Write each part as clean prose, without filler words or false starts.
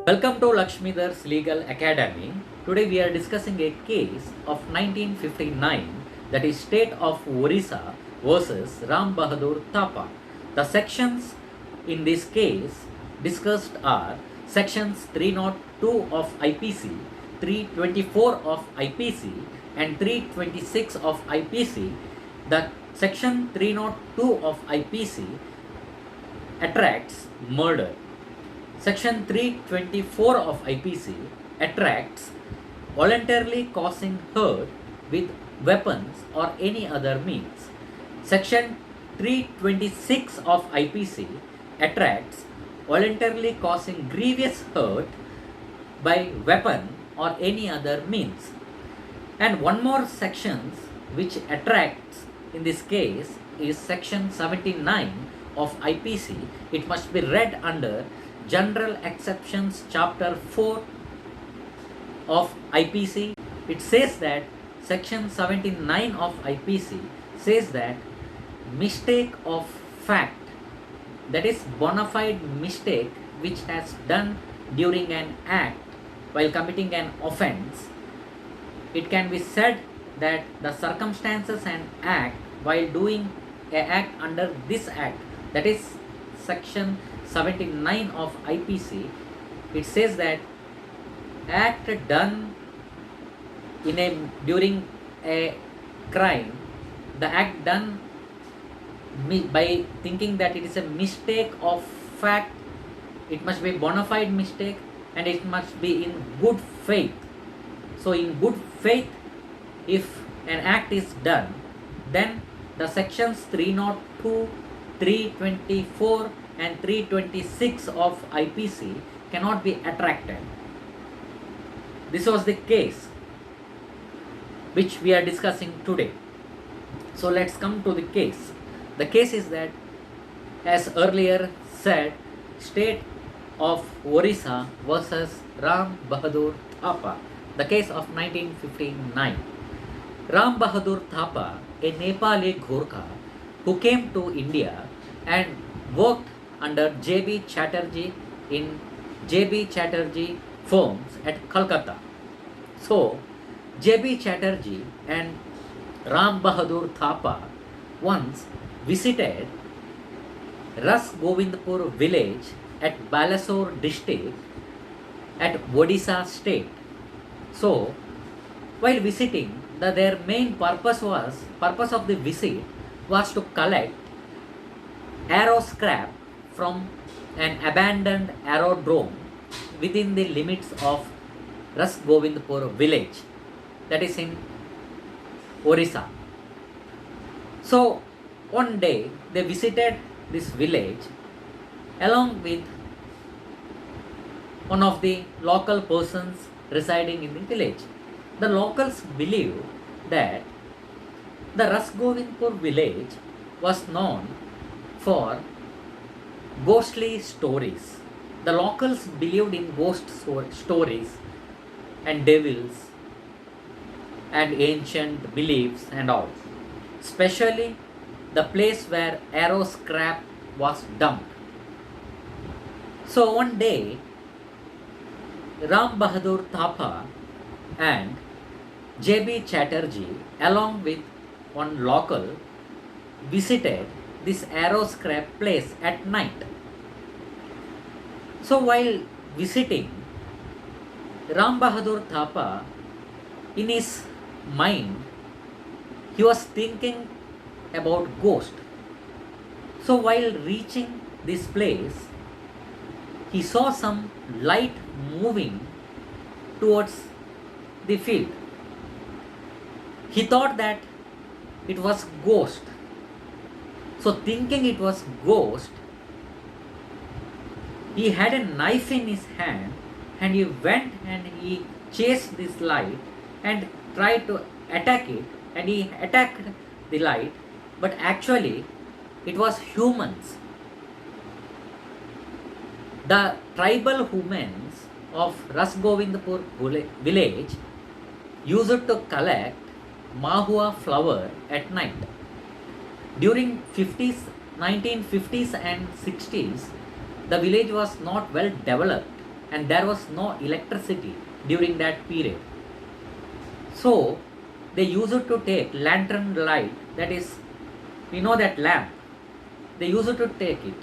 Welcome to Lakshmidhar's Legal Academy. Today we are discussing a case of 1959, that is State of Orissa versus Ram Bahadur Thapa. The sections in this case discussed are sections 302 of IPC, 324 of IPC and 326 of IPC. The section 302 of IPC attracts murder. Section 324 of IPC attracts voluntarily causing hurt with weapons or any other means. Section 326 of IPC attracts voluntarily causing grievous hurt by weapon or any other means. And one more section which attracts in this case is section 79 of IPC. It must be read under General Exceptions Chapter 4 of IPC. It says that Section 79 of IPC says that mistake of fact, that is bona fide mistake which has done during an act while committing an offense, it can be said that the circumstances and act while doing an act under this act, that is Section 79 of IPC, it says that act done during a crime, the act done by thinking that it is a mistake of fact, it must be bona fide mistake and it must be in good faith. So in good faith, if an act is done, then the sections 302, 324 and 326 of IPC cannot be attracted. This was the case which we are discussing today. So let's come to the case. The case is that, as earlier said, State of Orissa versus Ram Bahadur Thapa, the case of 1959. Ram Bahadur Thapa, a Nepali Gorkha who came to India and worked under J.B. Chatterjee in J.B. Chatterjee firms at Calcutta. So, J.B. Chatterjee and Ram Bahadur Thapa once visited Ras Govindpur village at Balasore district at Odisha state. So, while visiting, their main purpose of the visit was to collect arrow scrap from an abandoned aerodrome within the limits of Ras Govindpur village, that is in Orissa. So one day they visited this village along with one of the local persons residing in the village. The locals believe that the Ras Govindpur village was known for ghostly stories. The locals believed in ghost stories and devils and ancient beliefs and all, especially the place where arrow scrap was dumped. So one day, Ram Bahadur Thapa and J.B. Chatterjee along with one local visited this arrow scrap place at night. So while visiting, Ram Bahadur Thapa, in his mind, he was thinking about ghost. So while reaching this place, he saw some light moving towards the field. He thought that it was ghost. So thinking it was ghost, he had a knife in his hand and he went and he chased this light and tried to attack it, and he attacked the light, but actually it was humans. The tribal humans of Ras Govindpur village used to collect mahua flower at night. During 1950s and 60s, the village was not well developed and there was no electricity during that period. So they used to take lantern light, that is, we know that lamp, they used to take it.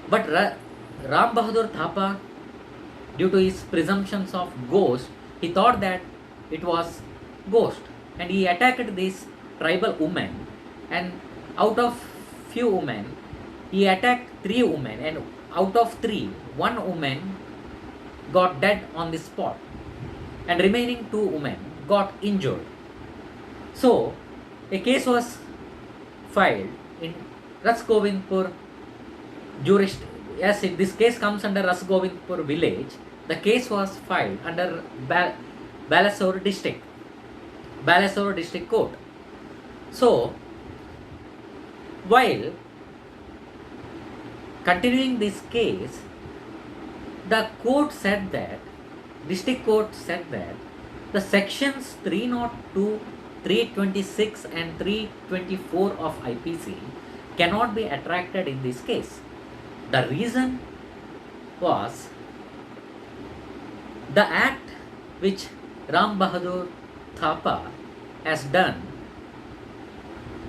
But Ram Bahadur Thapa, due to his presumptions of ghost, he thought that it was ghost, and he attacked this tribal woman, and out of few women he attacked 3 women, and out of 3, 1 woman got dead on the spot, and remaining 2 women got injured. So a case was filed in Rasgovindpur jurisdiction. Yes, this case comes under Rasgovindpur village. The case was filed under Balasore district court. So while continuing this case, the court said that, district court said that the sections 302, 326 and 324 of IPC cannot be attracted in this case. The reason was the act which Ram Bahadur Thapa has done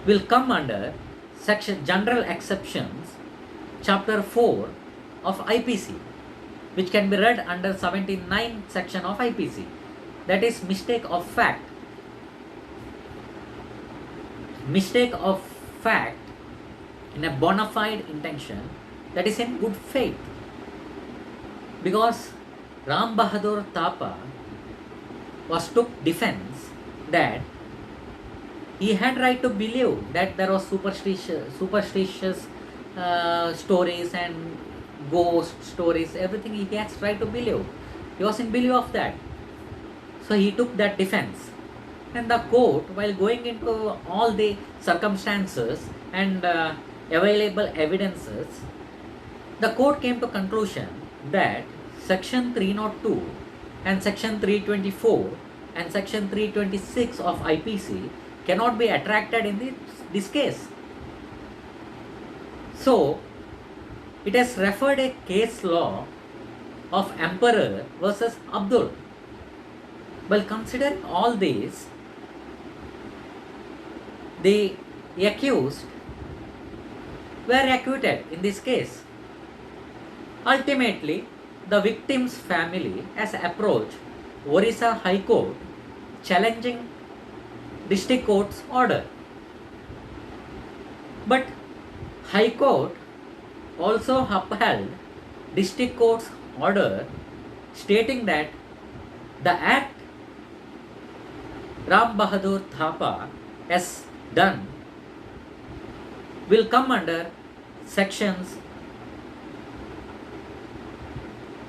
will come under section general exceptions chapter 4 of IPC, which can be read under 79 section of IPC, that is mistake of fact in a bona fide intention, that is in good faith. Because Ram Bahadur Thapa took defense that he had right to believe that there was superstitious stories and ghost stories, everything he has right to believe. He was in belief of that. So he took that defense. And the court, while going into all the circumstances and available evidences, the court came to conclusion that section 302 and section 324 and section 326 of IPC cannot be attracted in this case. So it has referred a case law of Emperor versus Abdul. While considering all this, the accused were acquitted in this case. Ultimately, the victim's family has approached Orissa High Court challenging district court's order. But High Court also upheld district court's order, stating that the act Ram Bahadur Thapa has done will come under sections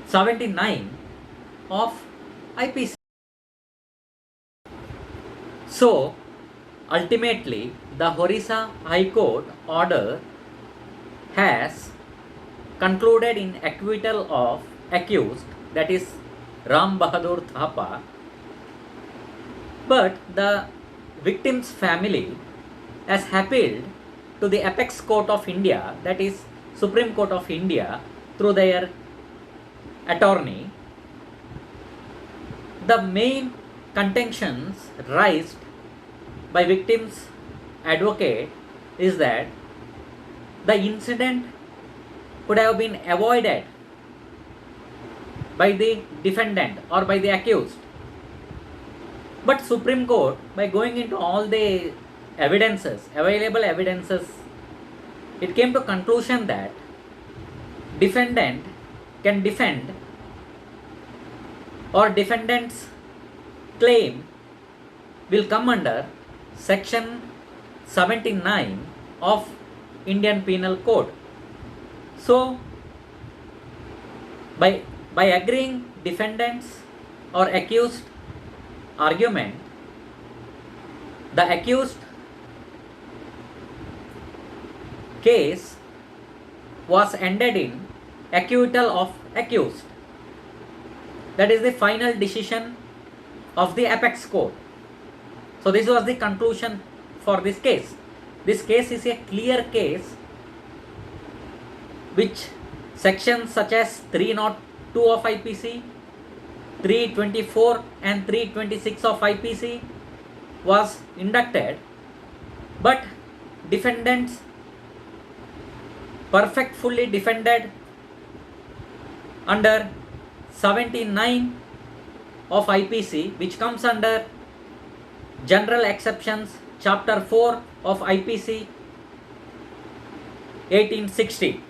79 of IPC. So ultimately, the Orissa High Court order has concluded in acquittal of accused, that is Ram Bahadur Thapa, but the victim's family has appealed to the Apex Court of India, that is Supreme Court of India, through their attorney. The main contentions raised by victim's advocate is that the incident could have been avoided by the defendant or by the accused. But Supreme Court, by going into all the evidences, available evidences, it came to conclusion that defendant can defend, or defendant's claim will come under section 79 of Indian Penal Code. So by agreeing defendant's or accused argument, the accused case was ended in acquittal of accused. That is the final decision of the Apex Court. So this was the conclusion for this case. This case is a clear case which sections such as 2 of IPC, 324 and 326 of IPC was inducted, but defendants perfectly defended under 79 of IPC, which comes under general exceptions, chapter 4 of IPC 1860.